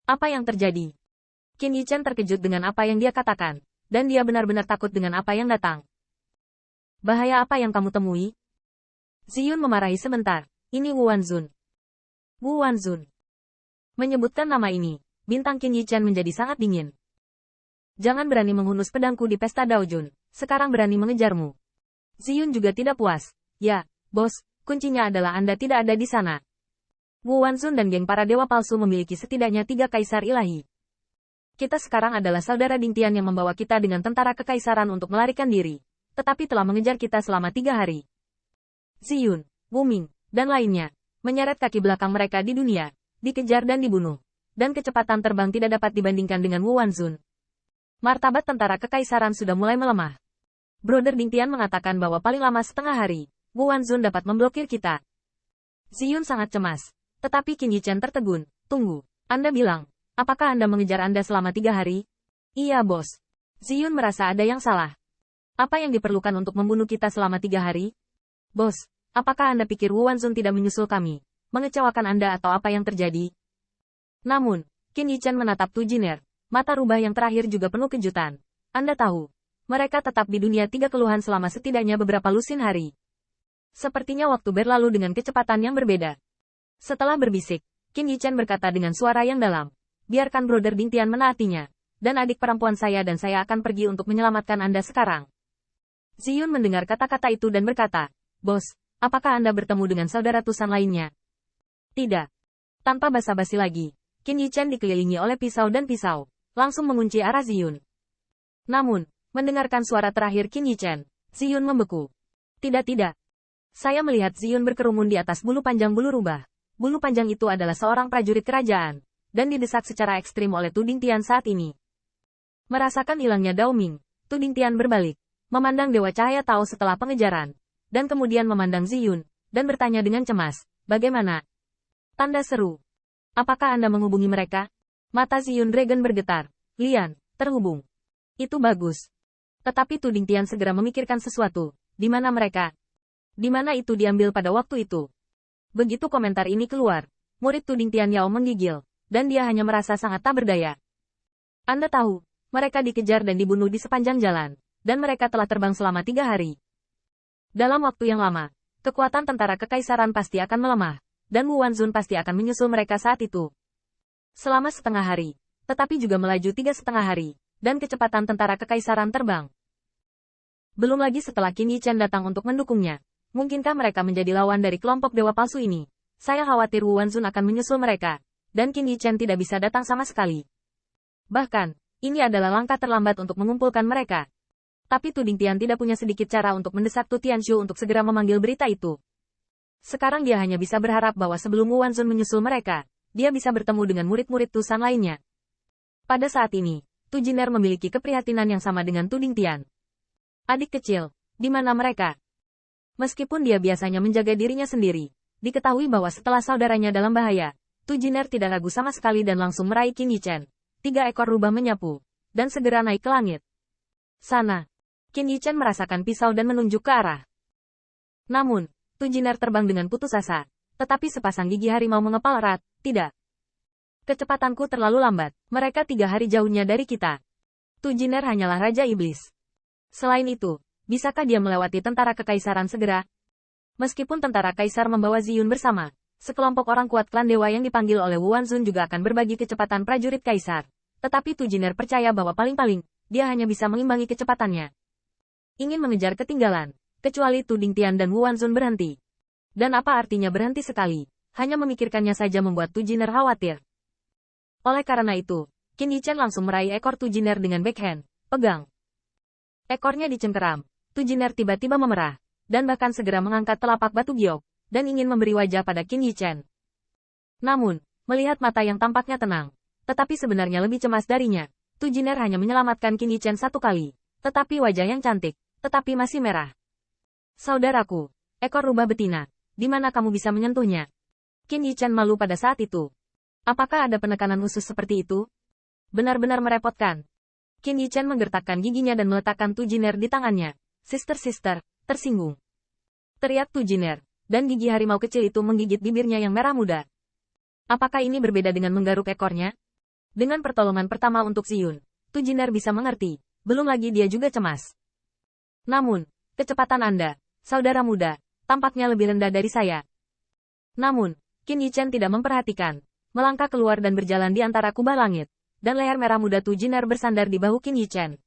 Apa yang terjadi? Qin Yichen terkejut dengan apa yang dia katakan, dan dia benar-benar takut dengan apa yang datang. Bahaya apa yang kamu temui? Ziyun memarahi sebentar. Ini Wu Wanzun. Wu Wanzun. Menyebutkan nama ini, bintang Qin Yichen menjadi sangat dingin. Jangan berani menghunus pedangku di pesta Daojun, sekarang berani mengejarmu. Ziyun juga tidak puas. Ya, bos, kuncinya adalah Anda tidak ada di sana. Wu Wanzun dan geng para dewa palsu memiliki setidaknya 3 kaisar ilahi. Kita sekarang adalah saudara Dingtian yang membawa kita dengan tentara kekaisaran untuk melarikan diri, tetapi telah mengejar kita selama 3 hari. Ziyun, Wu Ming, dan lainnya, menyeret kaki belakang mereka di dunia, dikejar dan dibunuh. Dan kecepatan terbang tidak dapat dibandingkan dengan Wu Wanzun. Martabat tentara kekaisaran sudah mulai melemah. Brother Dingtian mengatakan bahwa paling lama setengah hari, Wu Wanzun dapat memblokir kita. Ziyun sangat cemas. Tetapi Qin Yichen tertegun. Tunggu, Anda bilang, apakah Anda mengejar Anda selama 3 hari? Iya bos. Ziyun merasa ada yang salah. Apa yang diperlukan untuk membunuh kita selama 3 hari? Bos, apakah Anda pikir Wu Wanzun tidak menyusul kami? Mengecewakan Anda atau apa yang terjadi? Namun, Qin Yichen menatap Tu Jiner. Mata rubah yang terakhir juga penuh kejutan. Anda tahu, mereka tetap di dunia 3 keluhan selama setidaknya beberapa lusin hari. Sepertinya waktu berlalu dengan kecepatan yang berbeda. Setelah berbisik, Qin Yichen berkata dengan suara yang dalam, biarkan Brother Dingtian menaatinya, dan adik perempuan saya dan saya akan pergi untuk menyelamatkan Anda sekarang. Ziyun mendengar kata-kata itu dan berkata, bos, apakah Anda bertemu dengan saudara Tusan lainnya? Tidak. Tanpa basa-basi lagi, Qin Yichen dikelilingi oleh pisau dan pisau, langsung mengunci arah Ziyun. Namun, mendengarkan suara terakhir Qin Yichen, Ziyun membeku. Tidak. Saya melihat Ziyun berkerumun di atas bulu panjang bulu rubah. Bulu panjang itu adalah seorang prajurit kerajaan, dan didesak secara ekstrim oleh Tu Dingtian saat ini. Merasakan hilangnya Dao Ming, Tu Dingtian berbalik, memandang Dewa Cahaya Tao setelah pengejaran, dan kemudian memandang Ziyun, dan bertanya dengan cemas, bagaimana? Tanda seru. Apakah Anda menghubungi mereka? Mata Ziyun Dragon bergetar. Lian, terhubung. Itu bagus. Tetapi Tu Dingtian segera memikirkan sesuatu. Di mana mereka? Di mana itu diambil pada waktu itu? Begitu komentar ini keluar, murid Tu Dingtian Yao menggigil, dan dia hanya merasa sangat tak berdaya. Anda tahu, mereka dikejar dan dibunuh di sepanjang jalan, dan mereka telah terbang selama 3 hari. Dalam waktu yang lama, kekuatan tentara kekaisaran pasti akan melemah, dan Wu Wanzun pasti akan menyusul mereka saat itu. Selama setengah hari, tetapi juga melaju 3,5 hari, dan kecepatan tentara kekaisaran terbang. Belum lagi setelah Qin Yichen datang untuk mendukungnya. Mungkinkah mereka menjadi lawan dari kelompok dewa palsu ini? Saya khawatir Wu Wanzun akan menyusul mereka, dan Qin Yichen tidak bisa datang sama sekali. Bahkan, ini adalah langkah terlambat untuk mengumpulkan mereka. Tapi Tu Dingtian tidak punya sedikit cara untuk mendesak Tu Tianshu untuk segera memanggil berita itu. Sekarang dia hanya bisa berharap bahwa sebelum Wu Wanzun menyusul mereka, dia bisa bertemu dengan murid-murid Tusan lainnya. Pada saat ini, Tu Jiner memiliki keprihatinan yang sama dengan Tu Dingtian. Adik kecil, di mana mereka? Meskipun dia biasanya menjaga dirinya sendiri, diketahui bahwa setelah saudaranya dalam bahaya, Tu Jiner tidak ragu sama sekali dan langsung meraih Qin Yichen. 3 ekor rubah menyapu, dan segera naik ke langit. Sana. Qin Yichen merasakan pisau dan menunjuk ke arah. Namun, Tu Jiner terbang dengan putus asa, tetapi sepasang gigi harimau mengepal erat, tidak. Kecepatanku terlalu lambat, mereka 3 hari jauhnya dari kita. Tu Jiner hanyalah Raja Iblis. Selain itu, bisakah dia melewati tentara kekaisaran segera? Meskipun tentara kaisar membawa Ziyun bersama, sekelompok orang kuat klan dewa yang dipanggil oleh Wu Wanzun juga akan berbagi kecepatan prajurit kaisar. Tetapi Tu Jiner percaya bahwa paling-paling, dia hanya bisa mengimbangi kecepatannya. Ingin mengejar ketinggalan, kecuali Tu Dingtian dan Wu Wanzun berhenti. Dan apa artinya berhenti sekali? Hanya memikirkannya saja membuat Tu Jiner khawatir. Oleh karena itu, Qin Yichen langsung meraih ekor Tu Jiner dengan backhand, pegang. Ekornya dicengkeram. Tu Jiner tiba-tiba memerah, dan bahkan segera mengangkat telapak batu giok, dan ingin memberi wajah pada Qin Yichen. Namun, melihat mata yang tampaknya tenang, tetapi sebenarnya lebih cemas darinya, Tu Jiner hanya menyelamatkan Qin Yichen 1 kali, tetapi wajah yang cantik, tetapi masih merah. Saudaraku, ekor rubah betina, di mana kamu bisa menyentuhnya? Qin Yichen malu pada saat itu. Apakah ada penekanan khusus seperti itu? Benar-benar merepotkan. Qin Yichen menggertakkan giginya dan meletakkan Tu Jiner di tangannya. Sister, tersinggung. Teriak Tu Jiner, dan gigi harimau kecil itu menggigit bibirnya yang merah muda. Apakah ini berbeda dengan menggaruk ekornya? Dengan pertolongan pertama untuk Ziyun, Tu Jinder bisa mengerti, belum lagi dia juga cemas. Namun, kecepatan Anda, saudara muda, tampaknya lebih rendah dari saya. Namun, Qin Yichen tidak memperhatikan, melangkah keluar dan berjalan di antara kubah langit, dan leher merah muda Tu Jinder bersandar di bahu Qin Yichen.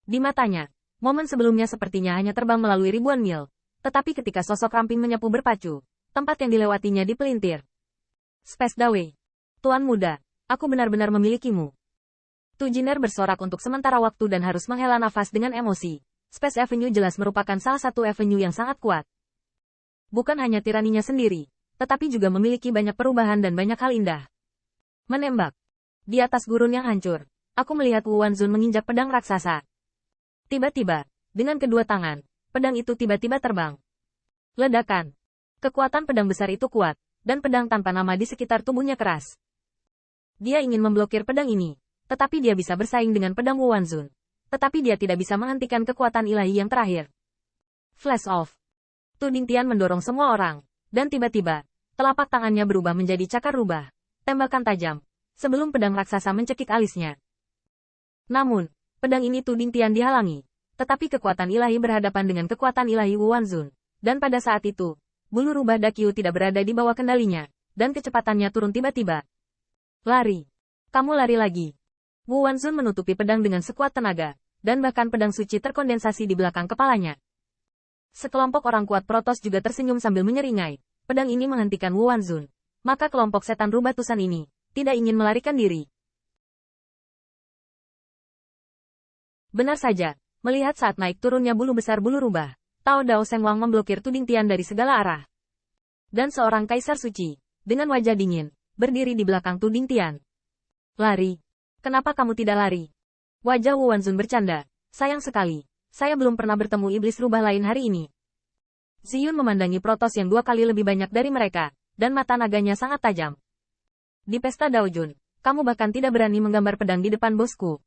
Di matanya, momen sebelumnya sepertinya hanya terbang melalui ribuan mil, tetapi ketika sosok ramping menyapu berpacu, tempat yang dilewatinya dipelintir. Space Dawei. Tuan muda, aku benar-benar memilikimu. Tu Jinder bersorak untuk sementara waktu dan harus menghela nafas dengan emosi. Space Avenue jelas merupakan salah satu avenue yang sangat kuat. Bukan hanya tiraninya sendiri, tetapi juga memiliki banyak perubahan dan banyak hal indah. Menembak. Di atas gurun yang hancur, aku melihat Wu Wanzun menginjak pedang raksasa. Tiba-tiba, dengan kedua tangan, pedang itu tiba-tiba terbang. Ledakan. Kekuatan pedang besar itu kuat, dan pedang tanpa nama di sekitar tubuhnya keras. Dia ingin memblokir pedang ini, tetapi dia bisa bersaing dengan pedang Wu Wanzun. Tetapi dia tidak bisa menghentikan kekuatan ilahi yang terakhir. Flash off. Tu Dingtian mendorong semua orang, dan tiba-tiba, telapak tangannya berubah menjadi cakar rubah, tembakan tajam, sebelum pedang raksasa mencekik alisnya. Namun, pedang ini Tu Dingtian dihalangi, tetapi kekuatan ilahi berhadapan dengan kekuatan ilahi Wu Wanzun, dan pada saat itu, bulu rubah Dakyu tidak berada di bawah kendalinya, dan kecepatannya turun tiba-tiba. Lari. Kamu lari lagi. Wu Wanzun menutupi pedang dengan sekuat tenaga, dan bahkan pedang suci terkondensasi di belakang kepalanya. Sekelompok orang kuat Protoss juga tersenyum sambil menyeringai. Pedang ini menghentikan Wu Wanzun. Maka kelompok setan rubah Tusan ini tidak ingin melarikan diri. Benar saja, melihat saat naik turunnya bulu besar bulu rubah, Tao Dao Seng Wang memblokir Tu Dingtian dari segala arah. Dan seorang kaisar suci, dengan wajah dingin, berdiri di belakang Tu Dingtian. Lari. Kenapa kamu tidak lari? Wajah Wu Wanzun bercanda. Sayang sekali, saya belum pernah bertemu iblis rubah lain hari ini. Ziyun memandangi Protoss yang 2 kali lebih banyak dari mereka, dan mata naganya sangat tajam. Di pesta Daojun, kamu bahkan tidak berani menggambar pedang di depan bosku.